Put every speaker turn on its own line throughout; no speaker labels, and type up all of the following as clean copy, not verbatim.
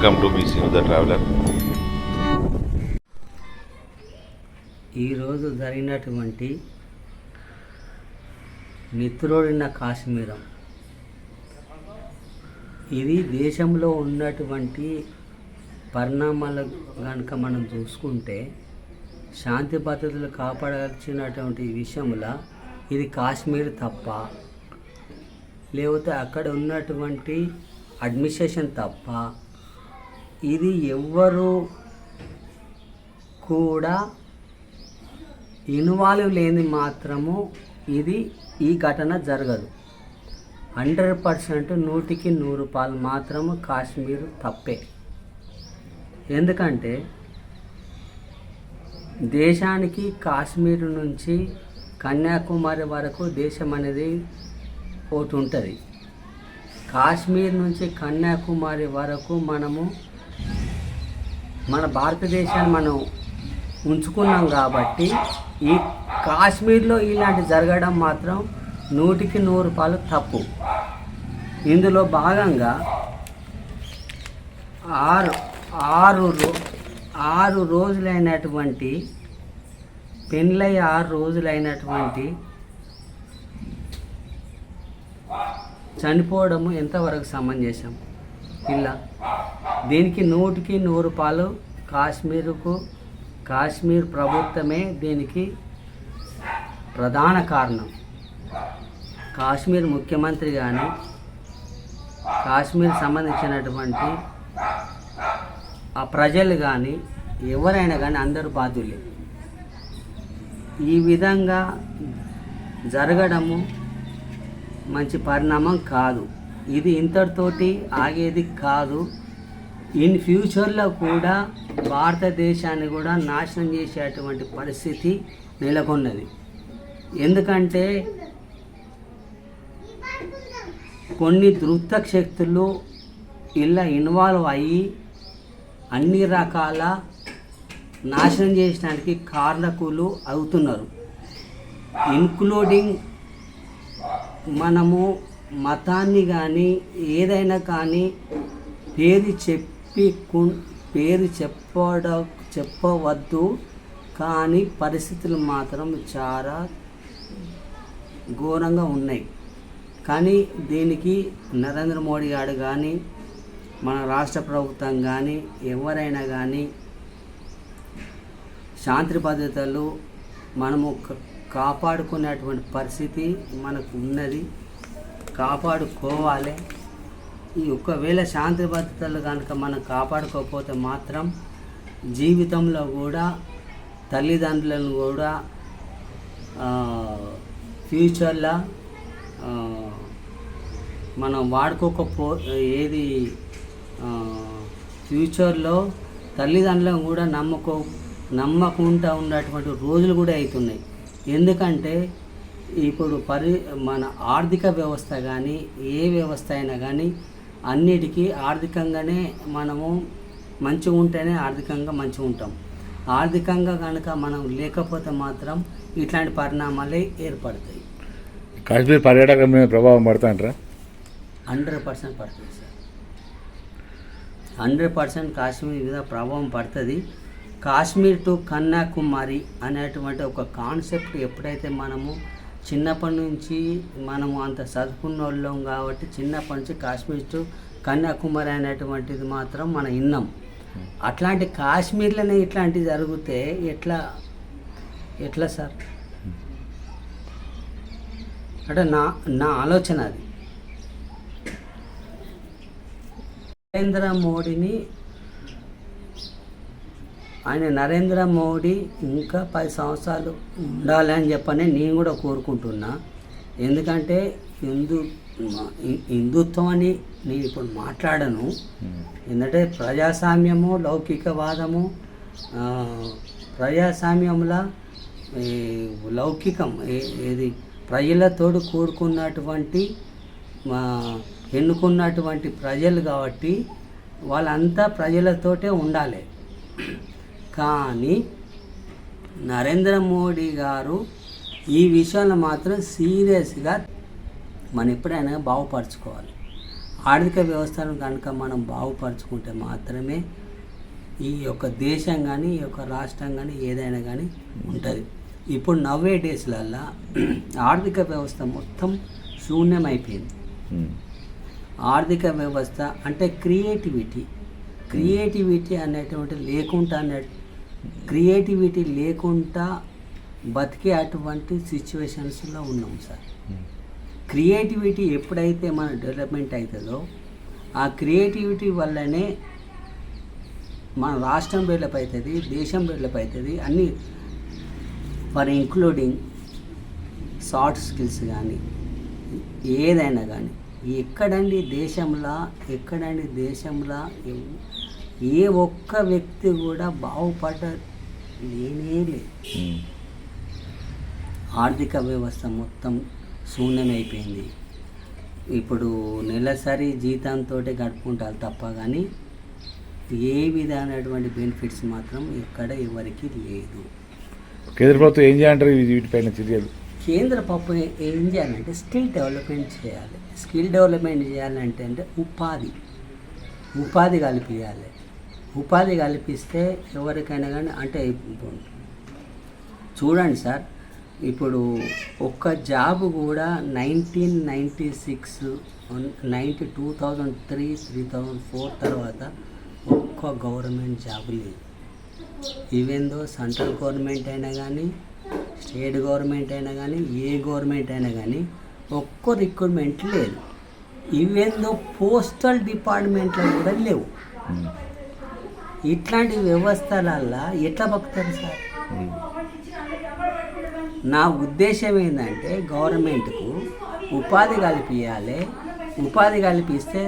Welcome to BC the traveller.
ఈరోజు జరిగినటువంటి మిత్రుడిన కాశ్మీరం ఇది దేశంలో ఉన్నటువంటి పరిణామాలు కనుక మనం చూసుకుంటే శాంతి భద్రతలు కాపాడాల్సినటువంటి విషయంలో ఇది కాశ్మీర్ తప్ప, లేకపోతే అక్కడ ఉన్నటువంటి అడ్మినిస్ట్రేషన్ తప్ప, ఇది ఎవ్వరు కూడా ఇన్వాల్వ్ లేని మాత్రము ఇది ఈ ఘటన జరగదు. 100% 100% మాత్రము కాశ్మీర్ తప్పే. ఎందుకంటే దేశానికి కాశ్మీర్ నుంచి కన్యాకుమారి వరకు దేశం అనేది ఒకటి ఉంటుంది. కాశ్మీర్ నుంచి కన్యాకుమారి వరకు మనము మన భారతదేశాన్ని మనం ఉంచుకున్నాం కాబట్టి ఈ కాశ్మీర్లో ఇలాంటి జరగడం మాత్రం 100% తప్పు. ఇందులో భాగంగా ఆరు రోజులైనటువంటి పెళ్ళై 6 రోజులైనటువంటి చనిపోవడము ఎంతవరకు సమంజసం? ఇలా దీనికి 100% కాశ్మీర్ ప్రభుత్వమే దీనికి ప్రధాన కారణం. కాశ్మీర్ ముఖ్యమంత్రి కానీ, కాశ్మీర్ సంబంధించినటువంటి ఆ ప్రజలు కానీ, ఎవరైనా కానీ అందరూ బాధ్యులే. ఈ విధంగా జరగడము మంచి పరిణామం కాదు. ఇది ఇంతటితోటి ఆగేది కాదు. ఇన్ ఫ్యూచర్లో కూడా భారతదేశాన్ని కూడా నాశనం చేసేటువంటి పరిస్థితి నెలకొన్నది. ఎందుకంటే కొన్ని దుష్ట శక్తులు ఇలా ఇన్వాల్వ్ అయ్యి అన్ని రకాల నాశనం చేసడానికి కారణకులు అవుతున్నారు. ఇన్క్లూడింగ్ మనము మతాన్ని కానీ ఏదైనా కానీ పేరు చెప్పవద్దు, కానీ పరిస్థితులు మాత్రం చాలా ఘోరంగా ఉన్నాయి. కానీ దీనికి నరేంద్ర మోడీ గారు కానీ, మన రాష్ట్ర ప్రభుత్వం కానీ, ఎవరైనా కానీ శాంతి భద్రతలు మనము కాపాడుకునేటువంటి పరిస్థితి మనకు ఉన్నది, కాపాడుకోవాలి. ఈ ఒకవేళ శాంతి భద్రతలు కనుక మనం కాపాడుకోకపోతే మాత్రం జీవితంలో కూడా తల్లిదండ్రులను కూడా ఫ్యూచర్లో మనం ఫ్యూచర్లో తల్లిదండ్రులను కూడా నమ్మకుండా ఉన్నటువంటి రోజులు కూడా అవుతున్నాయి. ఎందుకంటే ఇప్పుడు మన ఆర్థిక వ్యవస్థ కానీ ఏ వ్యవస్థ అయినా కానీ అన్నిటికీ ఆర్థికంగానే మనము మంచిగా ఉంటేనే ఆర్థికంగా మంచిగా ఉంటాం. ఆర్థికంగా కనుక మనం లేకపోతే మాత్రం ఇట్లాంటి పరిణామాలే ఏర్పడతాయి.
కాశ్మీర్ పర్యాటకం మీద ప్రభావం పడుతుంటారా?
100% పడుతుంది సార్. 100% కాశ్మీర్ మీద ప్రభావం పడుతుంది. కాశ్మీర్ టు కన్యాకుమారి అనేటువంటి ఒక కాన్సెప్ట్ ఎప్పుడైతే మనము చిన్నప్పటి నుంచి మనము అంత చదువుకున్న వాళ్ళం కాబట్టి చిన్నప్పటి నుంచి కాశ్మీర్ టు కన్యాకుమారి అనేటువంటిది మాత్రం మనం విన్నాం. అట్లాంటి కాశ్మీర్లోనే ఇట్లాంటివి జరిగితే ఎట్లా సార్? అంటే నా ఆలోచన అది. నరేంద్ర మోడీ ఇంకా 10 సంవత్సరాలు ఉండాలని చెప్పని నేను కూడా కోరుకుంటున్నా. ఎందుకంటే హిందుత్వం అని నేను ఇప్పుడు మాట్లాడను. ఎందుకంటే ప్రజాస్వామ్యము, లౌకికవాదము, ప్రజాస్వామ్యంలో లౌకికం ఏది ప్రజలతోడు కూడుకున్నటువంటి ఎన్నుకున్నటువంటి ప్రజలు కాబట్టి వాళ్ళంతా ప్రజలతోటే ఉండాలి. కానీ నరేంద్ర మోడీ గారు ఈ విషయంలో మాత్రం సీరియస్గా మనం ఎప్పుడైనా బాగుపరచుకోవాలి. ఆర్థిక వ్యవస్థను కనుక మనం బాగుపరుచుకుంటే మాత్రమే ఈ యొక్క దేశం కానీ ఈ యొక్క రాష్ట్రం కానీ ఏదైనా కానీ ఉంటుంది. ఇప్పుడు నవ్వే డేస్లల్లా ఆర్థిక వ్యవస్థ మొత్తం శూన్యమైపోయింది. ఆర్థిక వ్యవస్థ అంటే క్రియేటివిటీ అనేటువంటి క్రియేటివిటీ లేకుండా బతికే అటువంటి సిచ్యువేషన్స్లో ఉన్నాం సార్. క్రియేటివిటీ ఎప్పుడైతే మన డెవలప్మెంట్ అవుతుందో ఆ క్రియేటివిటీ వల్లనే మన రాష్ట్రం డెవలప్ అవుతుంది, దేశం డెవలప్ అవుతుంది. అన్నీ ఫర్ ఇంక్లూడింగ్ సాఫ్ట్ స్కిల్స్ కానీ ఏదైనా కానీ ఎక్కడండి దేశంలో ఏ ఒక్క వ్యక్తి కూడా బాగుపడ్డ లేనే లేదు. ఆర్థిక వ్యవస్థ మొత్తం శూన్యమైపోయింది. ఇప్పుడు నెలసరి జీతంతో గడుపుకుంటారు తప్ప కానీ ఏ విధమైనటువంటి బెనిఫిట్స్ మాత్రం ఎక్కడ ఎవరికి లేదు.
కేంద్ర ప్రభుత్వం ఏం చేయాలంటారు వీటిపైన చర్యలు?
కేంద్ర ప్రభుత్వం ఏం చేయాలంటే స్కిల్ డెవలప్మెంట్ చేయాలి. స్కిల్ డెవలప్మెంట్ చేయాలంటే ఉపాధి కల్పించాలి. ఉపాధి కల్పిస్తే ఎవరికైనా కానీ అంటే చూడండి సార్, ఇప్పుడు ఒక్క జాబ్ కూడా 1996 2003 2004 తర్వాత ఒక్క గవర్నమెంట్ జాబ్ లేదు. ఈవెన్ దో సెంట్రల్ గవర్నమెంట్ అయినా కానీ స్టేట్ గవర్నమెంట్ అయినా కానీ ఏ గవర్నమెంట్ అయినా కానీ ఒక్క రిక్రూట్మెంట్ లేదు. ఈవెన్ దో పోస్టల్ డిపార్ట్మెంట్లో కూడా లేవు. ఇట్లాంటి వ్యవస్థలల్లో ఎట్లా బతుకుతారు సార్? నా ఉద్దేశం ఏంటంటే గవర్నమెంట్కు ఉపాధి కల్పించాలి. ఉపాధి కల్పిస్తే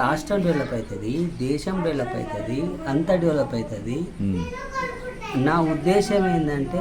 రాష్ట్రం డెవలప్ అవుతుంది, దేశం డెవలప్ అవుతుంది, అంతా డెవలప్ అవుతుంది. నా ఉద్దేశం ఏంటంటే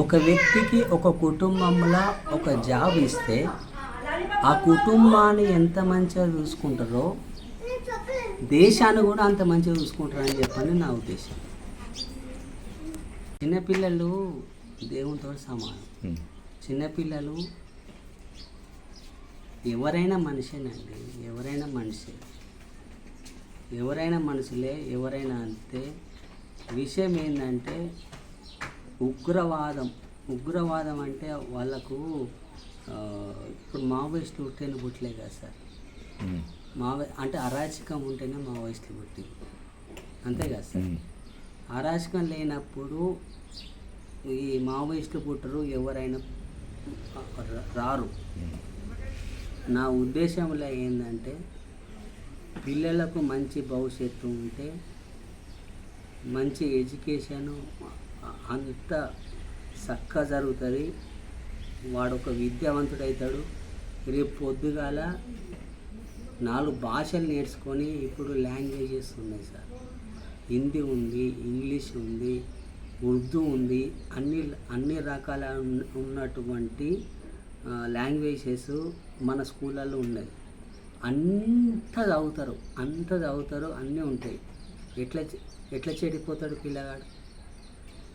ఒక వ్యక్తికి ఒక కుటుంబంలో ఒక జాబ్ ఇస్తే ఆ కుటుంబాన్ని ఎంత మంచిగా చూసుకుంటారో దేశాన్ని కూడా అంత మంచిగా చూసుకుంటారని చెప్పని నా ఉద్దేశం. చిన్నపిల్లలు దేవునితో సమానం. చిన్నపిల్లలు ఎవరైనా మనిషేనండి, ఎవరైనా మనుషులే, ఎవరైనా అంతే. విషయం ఏంటంటే ఉగ్రవాదం అంటే వాళ్ళకు ఇప్పుడు మావోయిస్టులు పుట్టిన పుట్టలే కదా సార్. అంటే అరాచకం ఉంటేనే మావోయిస్టులు పుట్టి అంతే కదా సార్. అరాచకం లేనప్పుడు ఈ మావోయిస్టులు పుట్టరు, ఎవరైనా రారు. నా ఉద్దేశంలో ఏంటంటే పిల్లలకు మంచి భవిష్యత్తు ఉంటే మంచి ఎడ్యుకేషను అంత చక్కగా జరుగుతుంది. వాడు ఒక విద్యావంతుడవుతాడు. రేపు పొద్దుగాల 4 భాషలు నేర్చుకొని ఇప్పుడు లాంగ్వేజెస్ ఉన్నాయి సార్. హిందీ ఉంది, ఇంగ్లీష్ ఉంది, ఉర్దూ ఉంది, అన్ని రకాల ఉన్నటువంటి లాంగ్వేజెస్ మన స్కూళ్ళల్లో ఉన్నాయి. అంత చదువుతారు, అన్నీ ఉంటాయి. ఎట్లా చెడిపోతాడు పిల్లగాడు?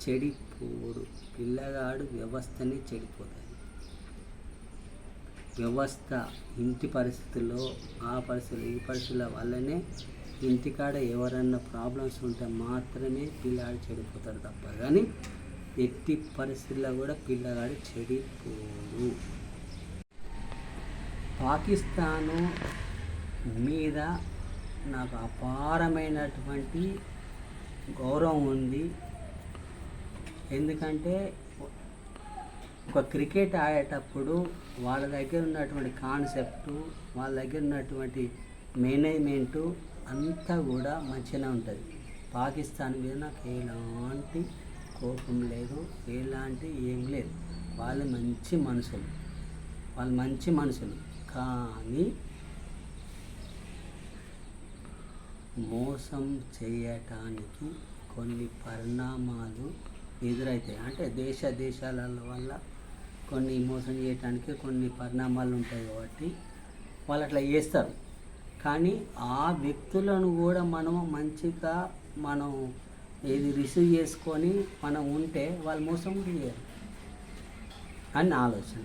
చెడిపోడు పిల్లగాడు, వ్యవస్థని చెడిపోతుంది. వ్యవస్థ ఇంటి పరిస్థితుల్లో ఆ పరిస్థితులు ఈ పరిస్థితుల వల్లనే ఇంటికాడ ఎవరన్నా ప్రాబ్లమ్స్ ఉంటే మాత్రమే పిల్లగాడు చెడిపోతాడు తప్ప కానీ ఎట్టి పరిస్థితుల్లో కూడా పిల్లగాడు చెడిపోడు. పాకిస్తాను మీద నాకు అపారమైనటువంటి గౌరవం ఉంది. ఎందుకంటే ఒక క్రికెట్ ఆడేటప్పుడు వాళ్ళ దగ్గర ఉన్నటువంటి కాన్సెప్టు, వాళ్ళ దగ్గర ఉన్నటువంటి మేనేజ్మెంటు అంతా కూడా మంచిగానే ఉంటుంది. పాకిస్తాన్ మీద నాకు ఎలాంటి కోపం లేదు, ఏం లేదు. వాళ్ళు మంచి మనుషులు కానీ మోసం చేయటానికి కొన్ని పరిణామాలు ఎదురవుతాయి. అంటే దేశాల వల్ల కొన్ని మోసం చేయటానికి కొన్ని పరిణామాలు ఉంటాయి కాబట్టి వాళ్ళు అట్లా చేస్తారు. కానీ ఆ వ్యక్తులను కూడా మనము మంచిగా రిసీవ్ చేసుకొని మనం ఉంటే వాళ్ళు మోసం చేయరు అని ఆలోచన.